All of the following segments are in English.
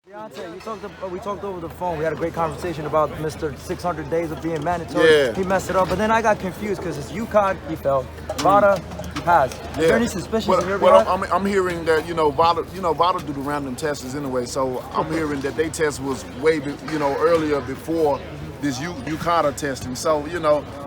Deontay, we talked over the phone. We had a great conversation about Mr. 600 days of being mandatory. Yeah. He messed it up, but then I got confused because it's UConn, he fell. Vada, he passed. Is there any suspicions in your behalf? I'm hearing that Vada do the random tests anyway. So I'm hearing that they test was way earlier before this UConn testing. So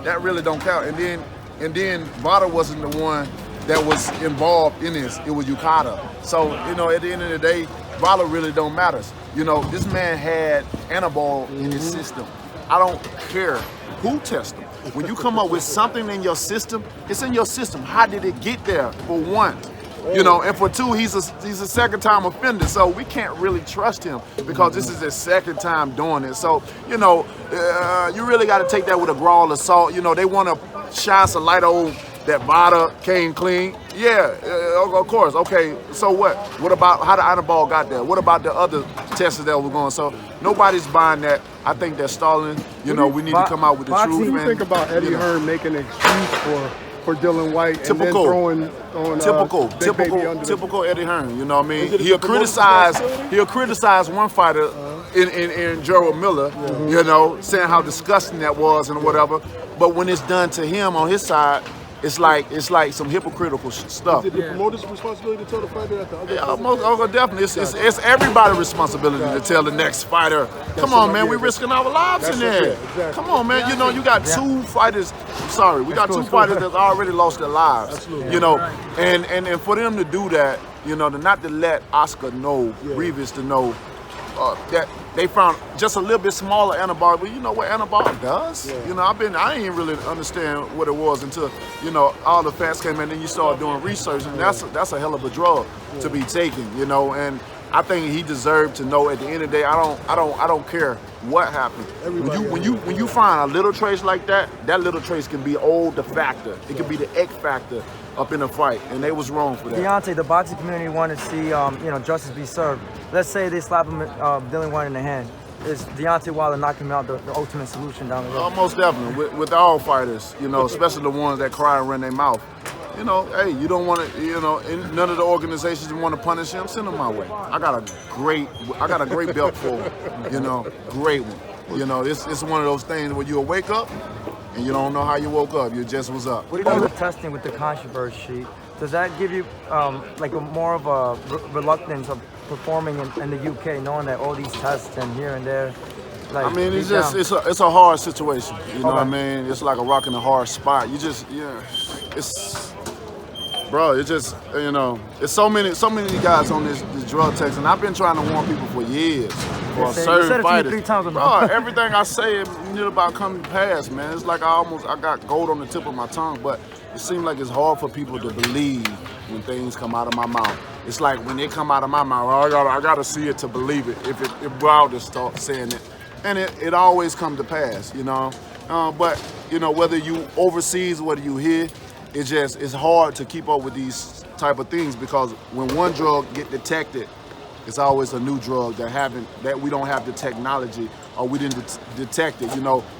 that really don't count. And then Vada wasn't the one that was involved in this. It was Yukata. So at the end of the day, Vada really don't matter. This man had anabol in his system. I don't care who tests him. When you come up with something in your system, it's in your system. How did it get there? For one, and for two, he's a second-time offender. So we can't really trust him because this is his second time doing it. So you really got to take that with a grain of salt. They want to shine some light on that Vada came clean. Yeah, of course. Okay, so what? What about how the anabol got there? What about the other tests that were going? So nobody's buying that. I think they're stalling. We need to come out with the truth. What do you think about Eddie Hearn making an excuse for Dillian Whyte and then throwing typical Eddie Hearn? You know what I mean? He'll criticize one fighter in Gerald Miller. Saying how disgusting that was and whatever. But when it's done to him on his side, it's like some hypocritical stuff. Is it the promoter's responsibility to tell the fighter that the other? Yeah, definitely. It's everybody's responsibility to tell the next fighter. Come on, man, we're risking our lives in there. Exactly. Come on, man. You got two fighters. We got two fighters that already lost their lives. Absolutely. And for them to do that, to not to let Oscar know, Reeves to know that they found just a little bit smaller anabolic, but you know what anabolic does? Yeah. I didn't really understand what it was until, all the facts came in and then you start doing research, and that's a hell of a drug to be taken, and I think he deserved to know at the end of the day. I don't care what happened. When you find a little trace like that little trace can be the factor. It can be the X factor up in a fight, and they was wrong for that. Deontay, the boxing community wanted to see justice be served. Let's say they slap him, Dillian Whyte in the hand. Is Deontay Wilder knocking him out the ultimate solution down the road? Most definitely. With all fighters, especially the ones that cry and run their mouth. Hey, you don't want to, none of the organizations want to punish him, send him my way. I got a great belt for him, great one. It's one of those things where you'll wake up and you don't know how you woke up, you just was up. What do you think of the testing with the controversy? Does that give you more of a reluctance of performing in the UK, knowing that all these tests and here and there? It's a hard situation. You know what I mean? It's like a rock in a hard spot. It's so many guys on this drug test, and I've been trying to warn people for years. For certain fighters. 3 times everything I say is about coming to pass, man. It's like I got gold on the tip of my tongue, but it seems like it's hard for people to believe when things come out of my mouth. It's like when they come out of my mouth, I gotta see it to believe it. If Wilder starts saying it, and it always come to pass, But whether you overseas, whether you here, it's hard to keep up with these type of things because when one drug get detected, it's always a new drug that we don't have the technology or we didn't detect it.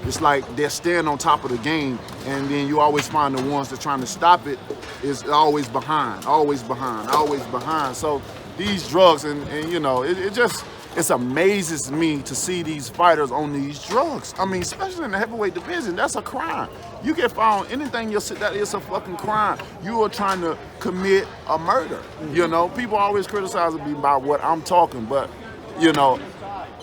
It's like they're staying on top of the game, and then you always find the ones that trying to stop it is always behind. So these drugs, it amazes me to see these fighters on these drugs. I mean, especially in the heavyweight division, that's a crime. You get found anything that is a fucking crime. You are trying to commit a murder. People always criticize me about what I'm talking, but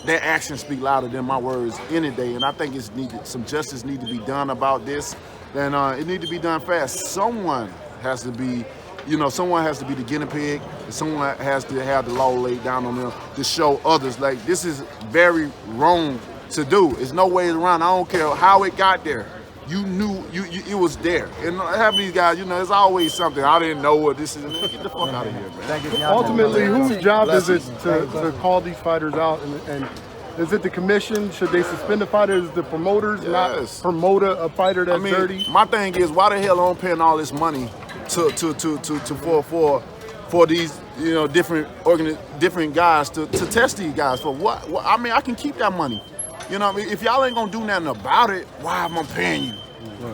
their actions speak louder than my words any day. And I think some justice need to be done about this, and it need to be done fast. Someone has to be the guinea pig, and someone has to have the law laid down on them to show others, like, this is very wrong to do. There's no way around. I don't care how it got there. You knew it was there. And having these guys, there's always something. I didn't know what this is. Get the fuck out of here, man. Thank you. Ultimately, whose job is it to call these fighters out? And is it the commission? Should they suspend the fighter? Is the promoters not promote a fighter that's dirty? My thing is, why the hell am I paying all this money for these different guys to test these guys for what? I can keep that money. If y'all ain't gonna do nothing about it, why am I paying you?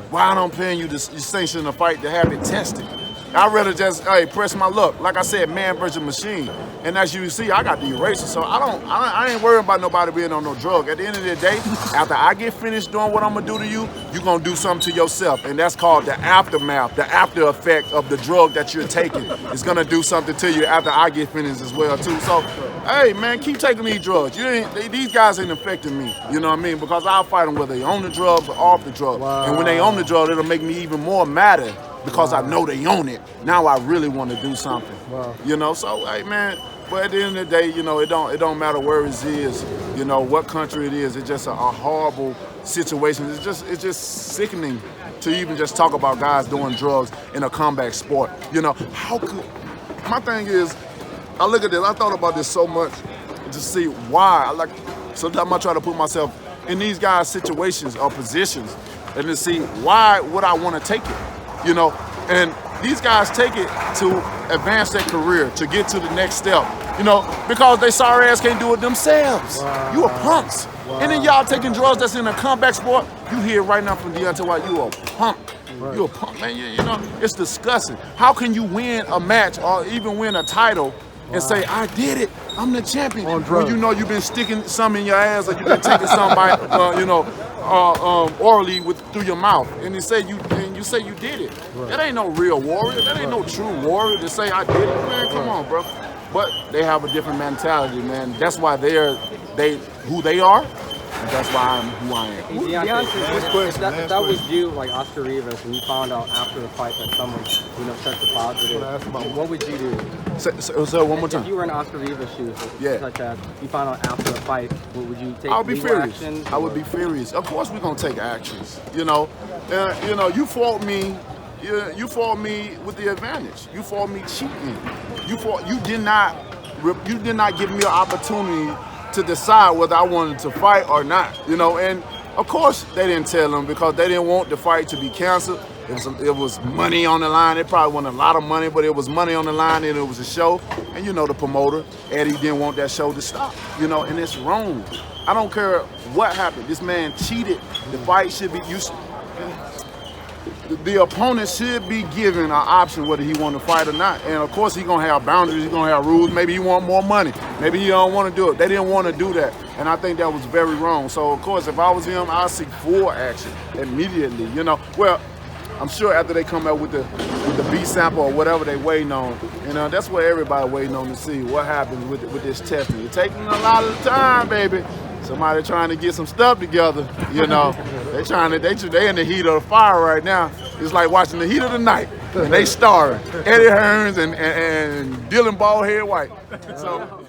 Why am I paying you to sanction a fight to have it tested? I'd rather just press my luck. Like I said, man versus machine. And as you see, I got the eraser, so I ain't worrying about nobody being on no drug. At the end of the day, after I get finished doing what I'm gonna do to you, you're gonna do something to yourself, and that's called the aftermath, the after effect of the drug that you're taking. It's gonna do something to you after I get finished as well too. So, hey man, keep taking these drugs. These guys ain't affecting me. You know what I mean? Because I'll fight them whether they on the drugs or off the drugs. Wow. And when they on the drug, it'll make me even more madder because I know they own it. Now I really want to do something. Wow. You know, so hey man. But at the end of the day, you know, it don't matter where it is, you know, what country it is. It's just a horrible situation. It's just sickening to even just talk about guys doing drugs in a combat sport. You know, how could? My thing is, I look at this. I thought about this so much to see why. Sometimes I try to put myself in these guys' situations or positions and to see why would I want to take it. You know, and these guys take it to advance their career, to get to the next step, you know, because they sorry ass can't do it themselves. Wow. You are punks. Wow. And then y'all taking drugs that's in a combat sport, you hear right now from Deontay Whyte, you a punk. Right. You a punk, man. You know, it's disgusting. How can you win a match or even win a title and say, I did it, I'm the champion, when you know you've been sticking some in your ass or you've been taking some by, you know, orally through your mouth, and you say you did it. Right. That ain't no real warrior. That ain't no true warrior to say I did it. Man, come on, bro. But they have a different mentality, man. That's why they're who they are. And that's why I'm who I am. If that was you, like Oscar Rivas, and you found out after the fight that someone, you know, tested positive, what would you do? So one more time. If you were in Oscar Rivas' shoes, such as you found out after the fight, what would you take? I would be furious. Actions, I would be furious. Of course, we're gonna take actions. You know, you fought me. You fought me with the advantage. You fought me cheating. You did not give me an opportunity to decide whether I wanted to fight or not, you know, and of course they didn't tell them because they didn't want the fight to be canceled. It was money on the line. It probably wasn't a lot of money, but it was money on the line and it was a show. And you know the promoter, Eddie, didn't want that show to stop, you know, and it's wrong. I don't care what happened. This man cheated. The fight should be the opponent should be given an option whether he want to fight or not. And of course, he's going to have boundaries, he's going to have rules. Maybe he want more money. Maybe he don't want to do it. They didn't want to do that. And I think that was very wrong. So, of course, if I was him, I'd seek full action immediately, you know. Well, I'm sure after they come out with the B sample or whatever they waiting on, you know, that's what everybody waiting on to see what happens with this testing. It's taking a lot of time, baby. Somebody trying to get some stuff together, you know. They in the heat of the fire right now. It's like watching the heat of the night, and they starring Eddie Hearn and Dillian Whyte. So.